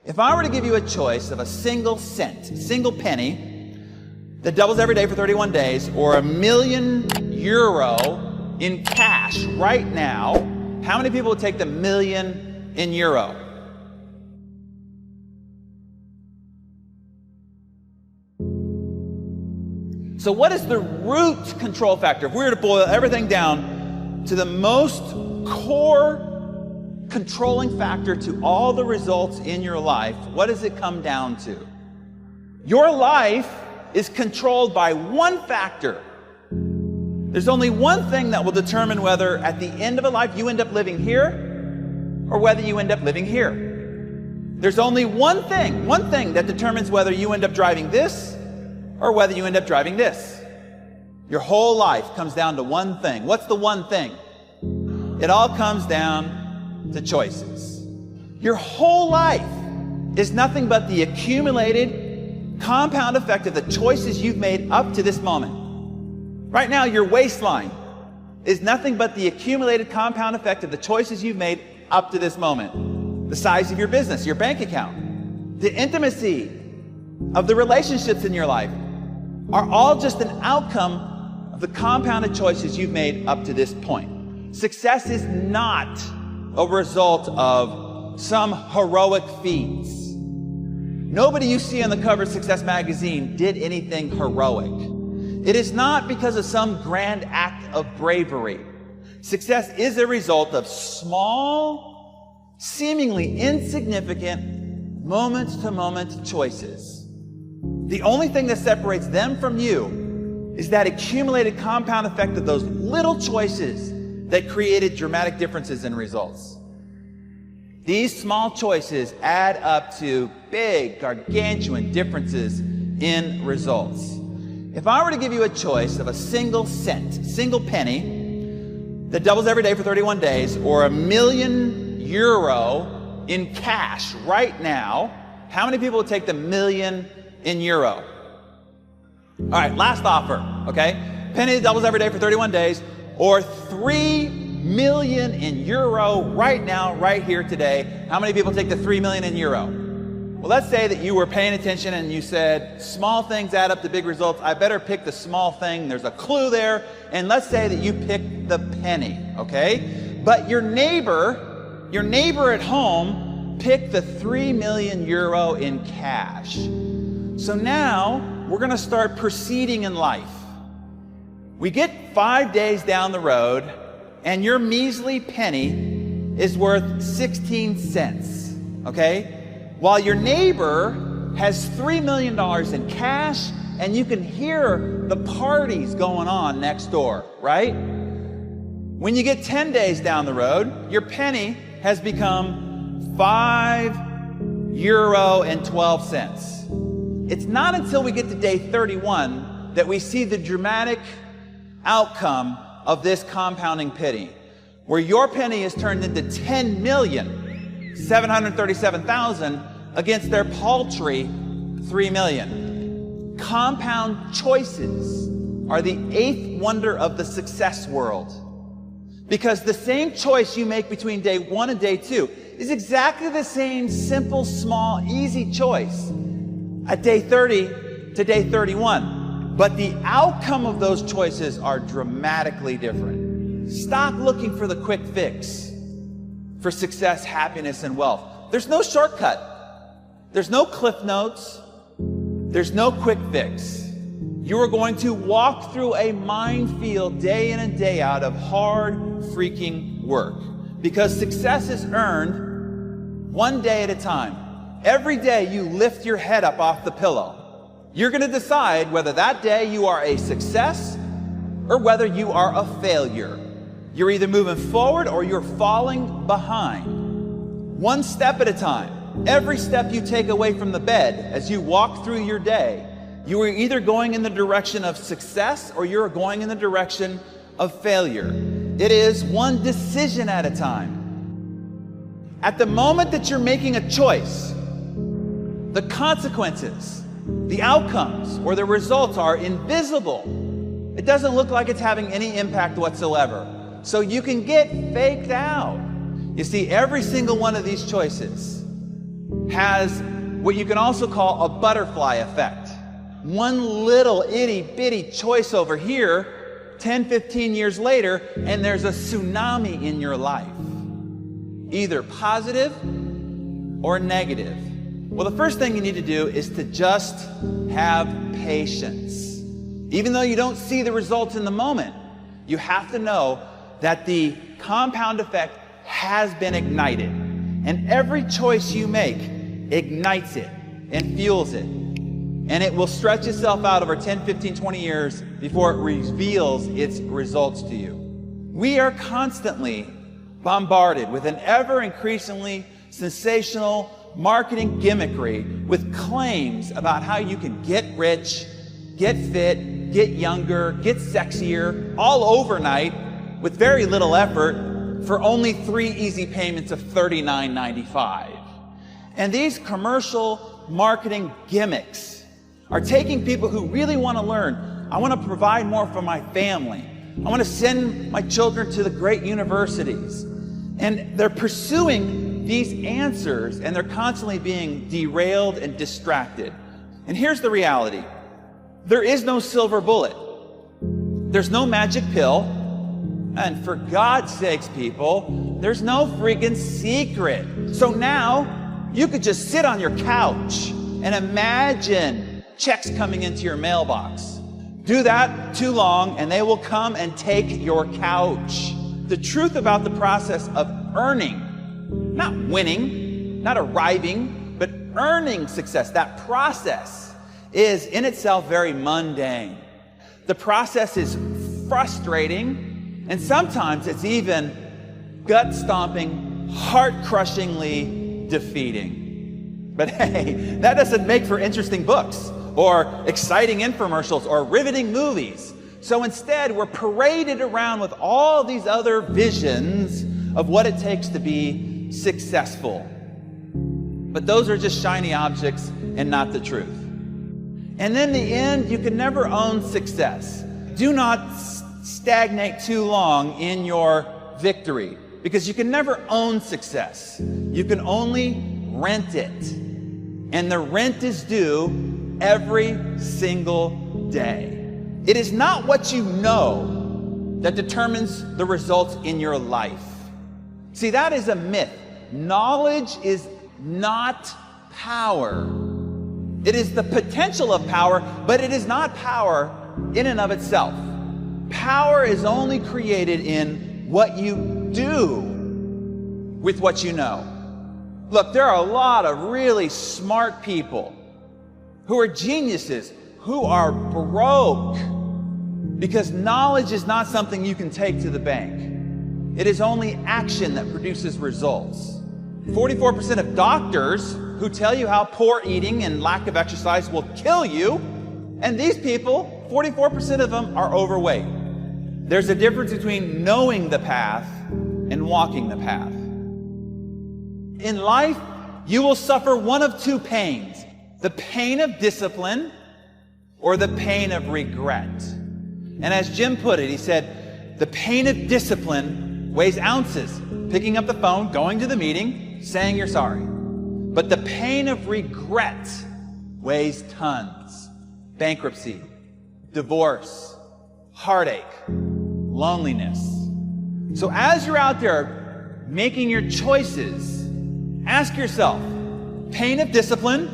If I were to give you a choice of a single cent, a single penny, that doubles every day for 31 days, or €1,000,000 in cash right now, how many people would take the million in euro? So what is the root control factor? If we were to boil everything down to the most core controlling factor to all the results in your life, what does it come down to? Your life is controlled by one factor. There's only one thing that will determine whether at the end of a life you end up living here or whether you end up living here. There's only one thing that determines whether you end up driving this or whether you end up driving this. Your whole life comes down to one thing. What's the one thing? It all comes down to choices. Your whole life is nothing but the accumulated compound effect of the choices you've made up to this moment. Right now, your waistline is nothing but the accumulated compound effect of the choices you've made up to this moment. The size of your business, your bank account, the intimacy of the relationships in your life are all just an outcome of the compounded choices you've made up to this point. Success is not a result of some heroic feats. Nobody you see on the cover of Success magazine did anything heroic. It is not because of some grand act of bravery. Success is a result of small, seemingly insignificant, moment-to-moment choices. The only thing that separates them from you is that accumulated compound effect of those little choices that created dramatic differences in results. These small choices add up to big, gargantuan differences in results. If I were to give you a choice of a single cent, single penny, that doubles every day for 31 days, or €1,000,000 in cash right now, how many people would take the million in euro? All right, last offer, okay? Penny that doubles every day for 31 days, or 3 million in euro right now, right here today. How many people take the 3 million in euro? Well, let's say that you were paying attention and you said, small things add up to big results. I better pick the small thing. There's a clue there. And let's say that you picked the penny, okay? But your neighbor at home picked the 3 million euro in cash. So now we're going to start proceeding in life. We get 5 days down the road and your measly penny is worth 16 cents, okay? While your neighbor has $3 million in cash and you can hear the parties going on next door, right? When you get 10 days down the road, your penny has become €5.12. It's not until we get to day 31 that we see the dramatic outcome of this compounding penny, where your penny is turned into 10,737,000 against their paltry 3 million. Compound choices are the 8th wonder of the success world. Because the same choice you make between day 1 and day 2 is exactly the same simple, small, easy choice at day 30 to day 31. But the outcome of those choices are dramatically different. Stop looking for the quick fix for success, happiness, and wealth. There's no shortcut. There's no cliff notes. There's no quick fix. You are going to walk through a minefield day in and day out of hard freaking work. Because success is earned one day at a time. Every day you lift your head up off the pillow. You're going to decide whether that day you are a success or whether you are a failure. You're either moving forward or you're falling behind. One step at a time. Every step you take away from the bed as you walk through your day, you are either going in the direction of success or you're going in the direction of failure. It is one decision at a time. At the moment that you're making a choice, the consequences, the outcomes, or the results are invisible. It doesn't look like it's having any impact whatsoever. So you can get faked out. You see, every single one of these choices has what you can also call a butterfly effect. One little itty bitty choice over here, 10, 15 years later, and there's a tsunami in your life, either positive or negative. Well, the first thing you need to do is to just have patience. Even though you don't see the results in the moment, you have to know that the compound effect has been ignited. And every choice you make ignites it and fuels it. And it will stretch itself out over 10, 15, 20 years before it reveals its results to you. We are constantly bombarded with an ever increasingly sensational marketing gimmickry with claims about how you can get rich, get fit, get younger, get sexier, all overnight with very little effort for only 3 easy payments of $39.95. And these commercial marketing gimmicks are taking people who really want to learn. I want to provide more for my family. I want to send my children to the great universities. And they're pursuing these answers, and they're constantly being derailed and distracted. And here's the reality. There is no silver bullet. There's no magic pill. And for God's sakes, people, there's no freaking secret. So now you could just sit on your couch and imagine checks coming into your mailbox. Do that too long and they will come and take your couch. The truth about the process of earning, not winning, not arriving, but earning success, that process is in itself very mundane. The process is frustrating, and sometimes it's even gut-stomping, heart-crushingly defeating. But hey, that doesn't make for interesting books or exciting infomercials or riveting movies. So instead, we're paraded around with all these other visions of what it takes to be successful. But those are just shiny objects and not the truth. And in the end, you can never own success. Do not stagnate too long in your victory, because you can never own success. You can only rent it. And the rent is due every single day. It is not what you know that determines the results in your life. See, that is a myth. Knowledge is not power. It is the potential of power, but it is not power in and of itself. Power is only created in what you do with what you know. Look, there are a lot of really smart people who are geniuses, who are broke, because knowledge is not something you can take to the bank. It is only action that produces results. 44% of doctors who tell you how poor eating and lack of exercise will kill you, and these people, 44% of them are overweight. There's a difference between knowing the path and walking the path. In life, you will suffer one of two pains: the pain of discipline or the pain of regret. And as Jim put it, he said, the pain of discipline weighs ounces. Picking up the phone, going to the meeting, saying you're sorry. But the pain of regret weighs tons. Bankruptcy, divorce, heartache, loneliness. So as you're out there making your choices, ask yourself, pain of discipline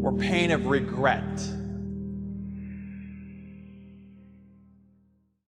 or pain of regret?